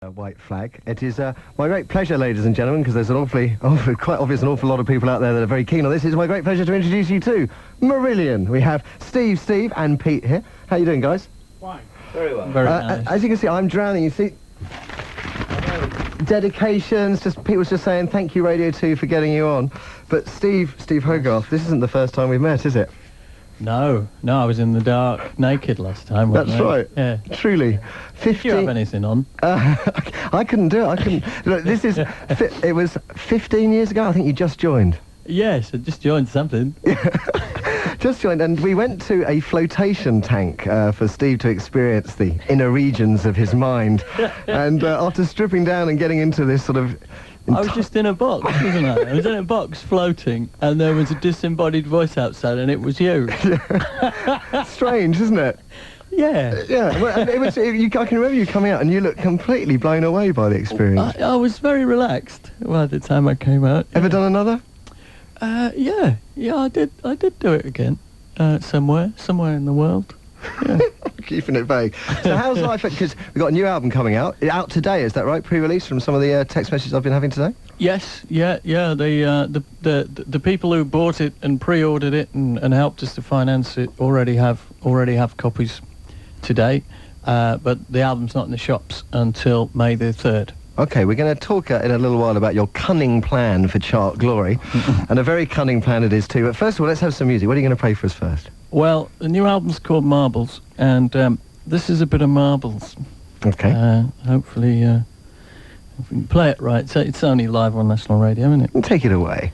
White flag. It is my great pleasure, ladies and gentlemen, because there's quite obvious, an awful lot of people out there that are very keen on this. It's my great pleasure to introduce you to Marillion. We have Steve, and Pete here. How you doing, guys? Fine. Very well. Very nice. As you can see, I'm drowning. You see, dedications. Pete was just saying thank you, Radio 2, for getting you on. But Steve Hogarth, this isn't the first time we've met, is it? No, I was in the dark naked last time. That's right. Yeah. Truly. 50... Did you have anything on? I couldn't do it. Look, this is... it was 15 years ago. I think you just joined. Yes, I just joined something. Just joined, and we went to a flotation tank for Steve to experience the inner regions of his mind. And after stripping down and getting into this sort of... I was just in a box, wasn't I? I was in a box floating, and there was a disembodied voice outside, and it was you. Strange, isn't it? Yeah. Yeah, well, I can remember you coming out, and you looked completely blown away by the experience. I was very relaxed by the time I came out. Ever done another? Yeah, I did do it again, somewhere in the world. Yeah. Keeping it vague. So how's life? Because we've got a new album coming out today, is that right? Pre-release from some of the text messages I've been having today? Yes, yeah. The people who bought it and pre-ordered it and helped us to finance it already have copies today, but the album's not in the shops until May the 3rd. Okay, we're going to talk in a little while about your cunning plan for chart glory, and a very cunning plan it is too. But first of all, let's have some music. What are you going to play for us first? Well, the new album's called Marbles, and this is a bit of marbles. Okay. Hopefully, if we can play it right. So it's only live on National Radio, isn't it? Take it away.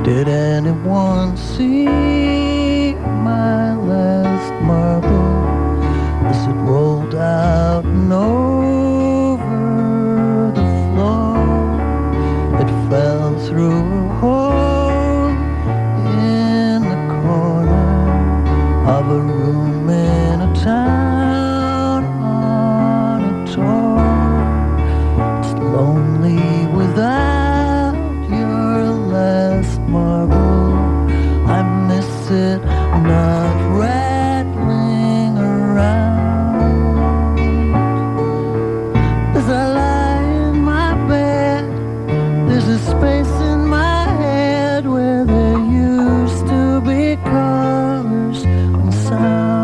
Did anyone see my last marble as it rolled out and over the floor? It fell through a hole in the corner of a room in a town on a tour. It's lonely without your last marble. I miss it not rattling around. As I lie in my bed, there's a space in my head where there used to be colors and sound.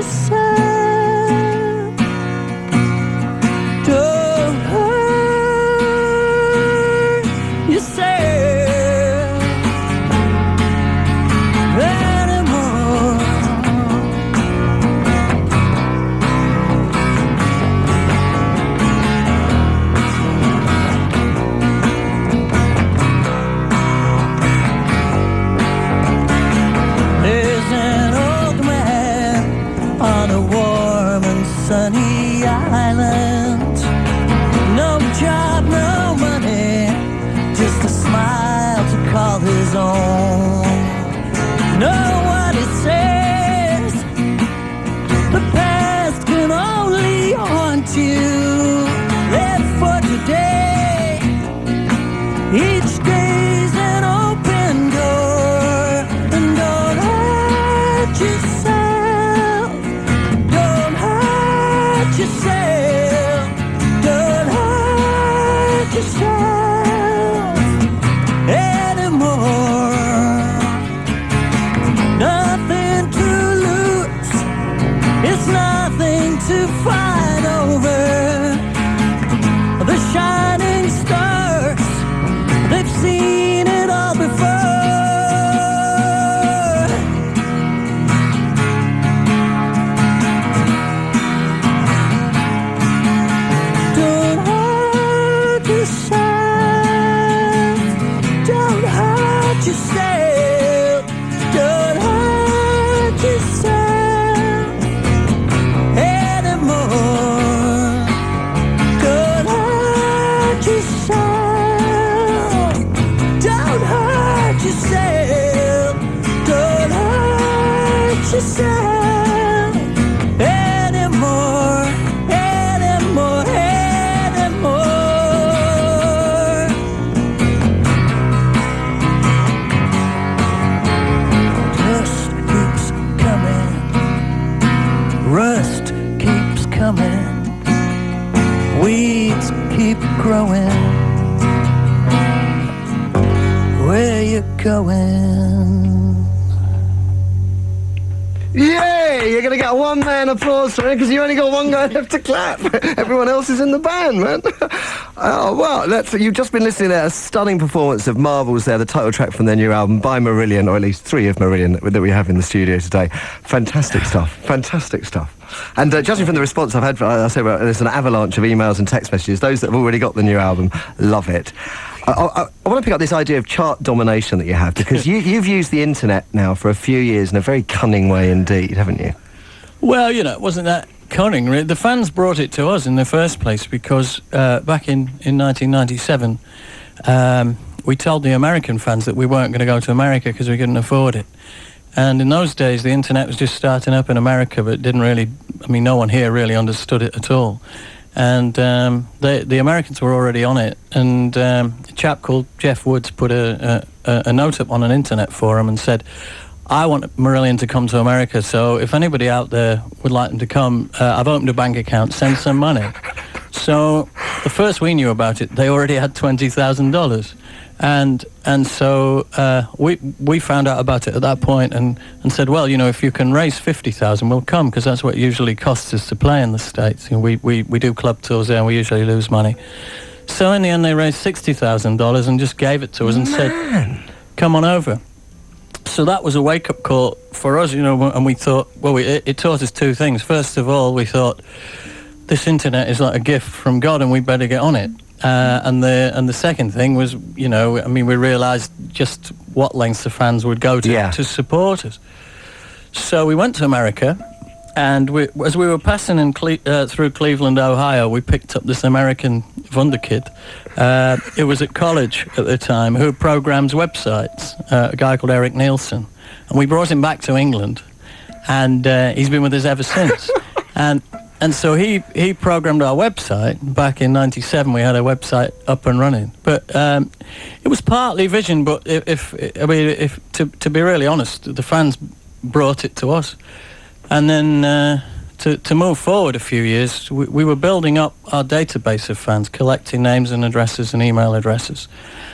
yourself. Don't hurt yourself anymore. There's an old man on a warm and sunny island. No job, no money, just a smile to call his own. Know what it says, the past can only haunt you. Live for today, each day's an open door. And don't hurt yourself, don't hurt yourself, don't hurt yourself anymore. Nothing to lose, it's nothing to fight over. The shining stars, they've seen it all before. Don't hurt yourself, don't hurt yourself, don't hurt yourself anymore. Don't hurt yourself, don't hurt yourself, don't hurt yourself anymore, anymore, anymore. Dust keeps coming, rust keeps coming, weeds keep growing. Where you going? Yay! You're going to get a one-man applause for it because you only got one guy left to clap. Everyone else is in the band, man. Oh, well, you've just been listening to a stunning performance of Marbles there, the title track from their new album by Marillion, or at least 3 of Marillion that we have in the studio today. Fantastic stuff. Fantastic stuff. And judging from the response I've had, I say, well, there's an avalanche of emails and text messages. Those that have already got the new album love it. I want to pick up this idea of chart domination that you have, because you've used the internet now for a few years in a very cunning way indeed, haven't you? Well, you know, it wasn't that cunning, really. The fans brought it to us in the first place because back in 1997, we told the American fans that we weren't going to go to America because we couldn't afford it. And in those days, the internet was just starting up in America, but didn't really, I mean, no one here really understood it at all. And the Americans were already on it, and a chap called Jeff Woods put a note up on an internet forum and said, I want Marillion to come to America, so if anybody out there would like them to come, I've opened a bank account, send some money. So the first we knew about it, they already had $20,000. And so we found out about it at that point and said, well, you know, if you can raise 50,000, we'll come, because that's what it usually costs us to play in the States. You know, we do club tours there and we usually lose money. So in the end, they raised $60,000 and just gave it to us and said, come on over. So that was a wake-up call for us, you know, and we thought, well, it taught us 2 things. First of all, we thought, this internet is like a gift from God and we better get on it. And the second thing was, you know, I mean, we realised just what lengths the fans would go to support us. So we went to America, and as we were passing through Cleveland, Ohio, we picked up this American wunderkid. It was at college at the time, who programs websites, a guy called Eric Nielsen. And we brought him back to England, and he's been with us ever since. And so he programmed our website. Back in '97, we had a website up and running. But it was partly vision. But to be really honest, the fans brought it to us. And then to move forward a few years, we were building up our database of fans, collecting names and addresses and email addresses.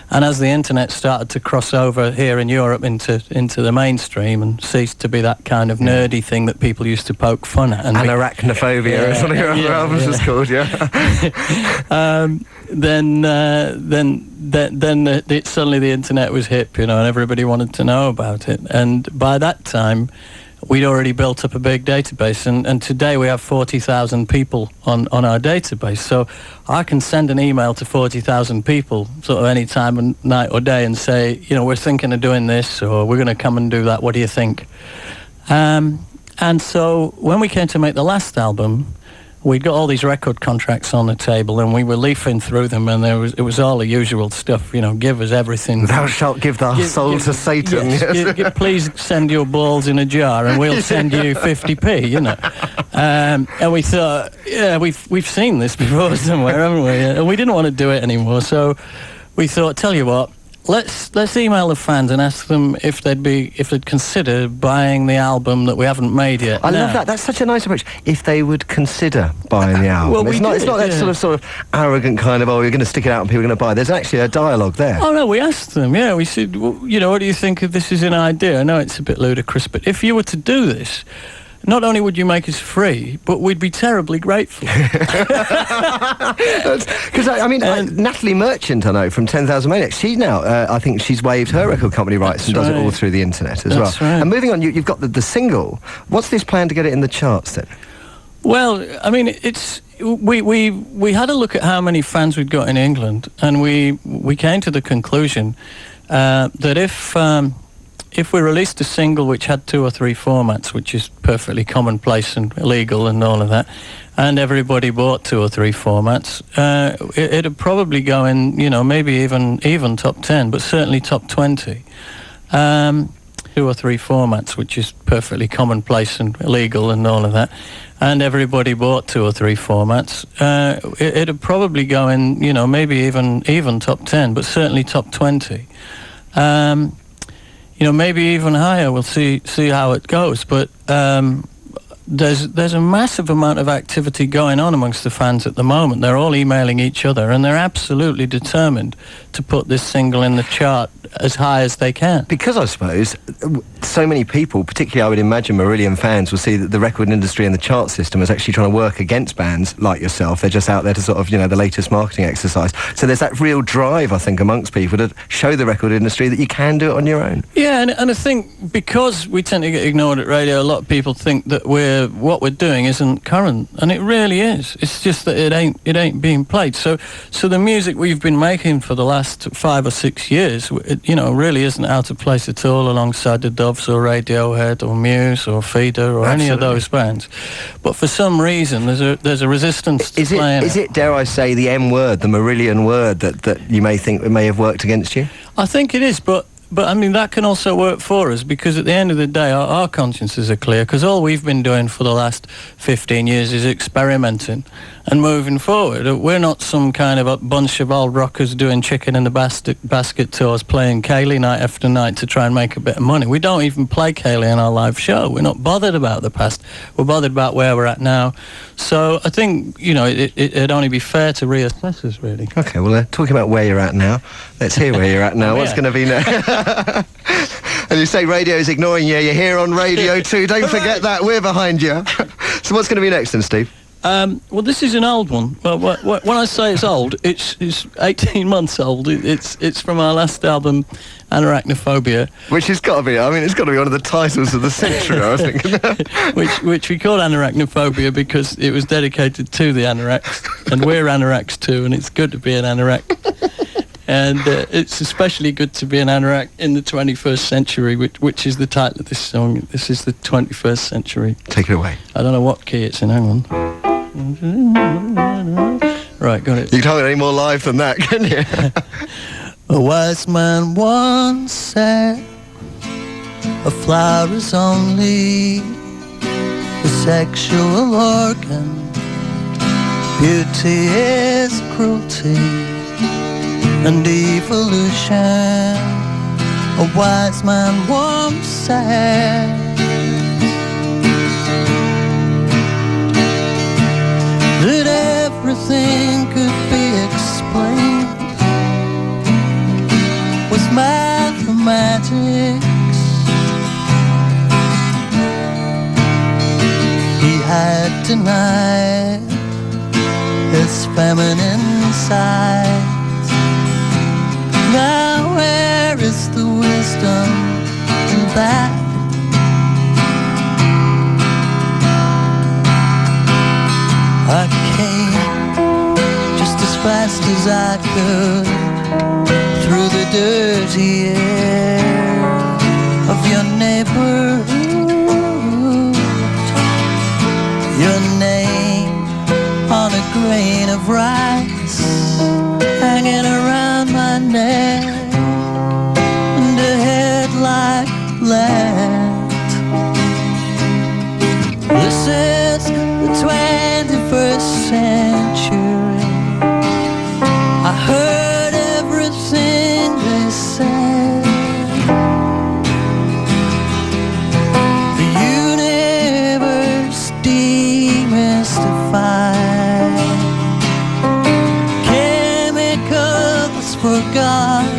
And as the internet started to cross over here in Europe into the mainstream and ceased to be that kind of nerdy thing that people used to poke fun at. And Arachnophobia is one of your other albums is called, then suddenly the internet was hip, and everybody wanted to know about it. And by that time, we'd already built up a big database, and today we have 40,000 people on our database. So I can send an email to 40,000 people sort of any time of night or day and say, we're thinking of doing this, or we're going to come and do that. What do you think? And so when we came to make the last album, we'd got all these record contracts on the table, and we were leafing through them, and it was all the usual stuff, give us everything. Thou shalt give thy soul to Satan. Yes. Please send your balls in a jar, and we'll send you 50p, And we thought, we've seen this before somewhere, haven't we? And we didn't want to do it anymore, so we thought, tell you what, let's email the fans and ask them if they'd consider buying the album that we haven't made yet. I love that. That's such a nice approach. If they would consider buying the album. Well, it's not that sort of arrogant kind of, you're going to stick it out and people are going to buy. There's actually a dialogue there. Oh no, we asked them. Yeah, we said, what do you think of this as an idea? I know it's a bit ludicrous, but if you were to do this, not only would you make us free, but we'd be terribly grateful. Because, Natalie Merchant, I know, from 10,000 Maniacs, she now, I think she's waived her record company rights and does it all through the internet as well. Right. And moving on, you've got the single. What's this plan to get it in the charts then? Well, it's... We had a look at how many fans we'd got in England, and we came to the conclusion that if we released a single which had 2 or 3 formats, which is perfectly commonplace and illegal and all of that, and everybody bought 2 or 3 formats, it'd probably go in, maybe even top 10, but certainly top 20. 2 or 3 formats, which is perfectly commonplace and illegal and all of that, and everybody bought 2 or 3 formats, it'd probably go in, maybe even top 10, but certainly top 20. Maybe even higher. We'll see how it goes. But there's a massive amount of activity going on amongst the fans at the moment. They're all emailing each other, and they're absolutely determined to put this single in the chart as high as they can. Because I suppose so many people, particularly I would imagine Marillion fans, will see that the record industry and the chart system is actually trying to work against bands like yourself. They're just out there to sort of, the latest marketing exercise. So there's that real drive, I think, amongst people to show the record industry that you can do it on your own. Yeah, and I think because we tend to get ignored at radio, a lot of people think that what we're doing isn't current, and it really is. It's just that it ain't being played. So the music we've been making for the last 5 or 6 years, really isn't out of place at all alongside the Doves or Radiohead or Muse or Feeder or any of those bands. But for some reason, there's a resistance to playing it. Is it, dare I say, the M word, the Marillion word, that you may think may have worked against you? I think it is, but that can also work for us, because at the end of the day, our consciences are clear, because all we've been doing for the last 15 years is experimenting and moving forward. We're not some kind of a bunch of old rockers doing chicken in the basket tours, playing Kaylee night after night to try and make a bit of money. We don't even play Kaylee in our live show. We're not bothered about the past. We're bothered about where we're at now. So I think, it'd only be fair to reassess us, really. OK, well, talking about where you're at now, let's hear where you're at now. What's going to be next? And you say radio's ignoring you. You're here on Radio 2. Don't forget that. We're behind you. So what's going to be next then, Steve? Well, this is an old one. Well, when I say it's old, it's 18 months old. It's from our last album, Anarachnophobia. Which has got to be, it's got to be one of the titles of the century, I was thinking. which we called Anarachnophobia because it was dedicated to the anoraks, and we're anoraks too, and it's good to be an anorak. And it's especially good to be an anorak in the 21st century, which is the title of this song. This is the 21st century. Take it away. I don't know what key it's in, hang on. Right, got it. You can't get any more live than that, can you? A wise man once said, a flower is only a sexual organ, beauty is cruelty and evolution. A wise man once said, yet denied its feminine sides. Now where is the wisdom in that? I came just as fast as I could through the dirty air of your neighborhood. Your name on a grain of rice hanging around my neck, and a headlight lamp. This is the 21st century. I heard everything they said. The universe demystified, chemicals forgot.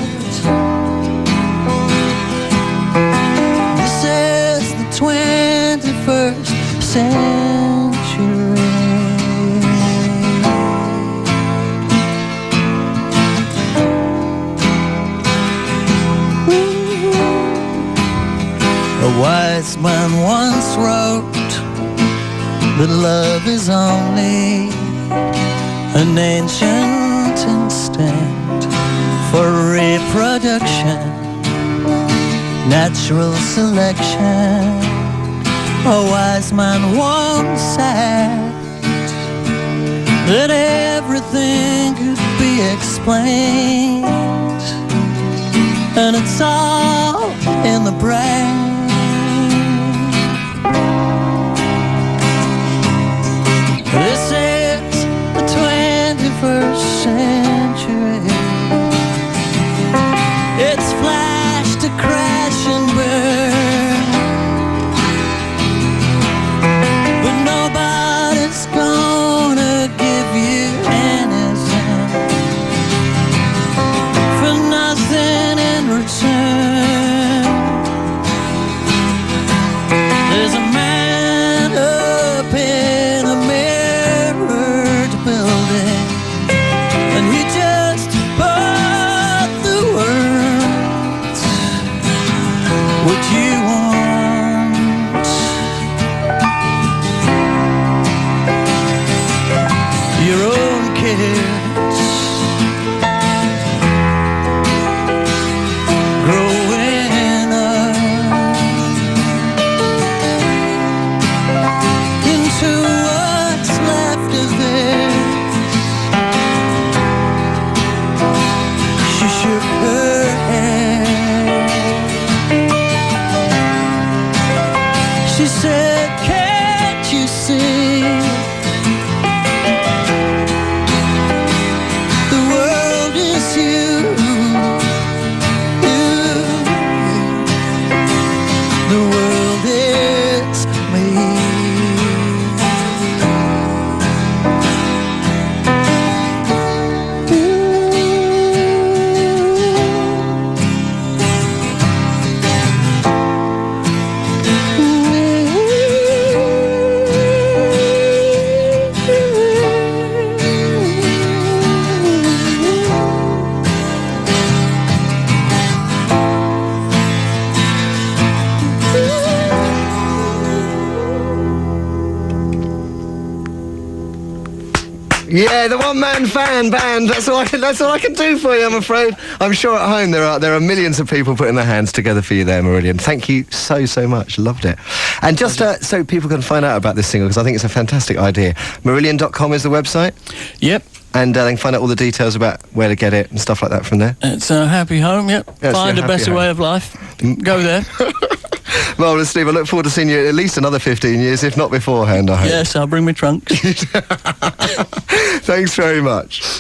This is the 21st century. A wise man once wrote that love is only an ancient instinct for reproduction, natural selection. A wise man once said that everything could be explained, and it's all in the brain. This is the 21st century. It's flash to crash and burn, but nobody's gonna give you anything for nothing in return. There's a man up in a mirrored building, and he just bought the words. What you want, your own kids growing up into what's left of it. She shook her head. She said, can't you see? The world is you. The world is me. Yeah, the one-man fan band. That's all I can do for you, I'm afraid. I'm sure at home there are millions of people putting their hands together for you there, Marillion. Thank you so much. Loved it. And just so people can find out about this single, because I think it's a fantastic idea. Marillion.com is the website? Yep. And they can find out all the details about where to get it and stuff like that from there. It's a happy home, yep. Yes, Find yeah, a better way of life. Go there. Marvellous, Steve. I look forward to seeing you at least another 15 years, if not beforehand, I hope. Yes, I'll bring my trunks. Thanks very much.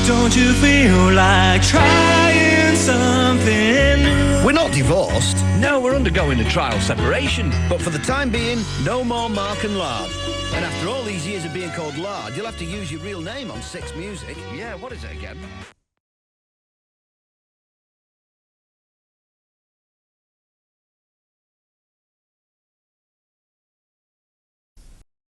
Don't you feel like trying something new? We're not divorced. No, we're undergoing a trial separation. But for the time being, no more Mark and Lard. And after all these years of being called Lard, you'll have to use your real name on Six Music. Yeah, what is it again?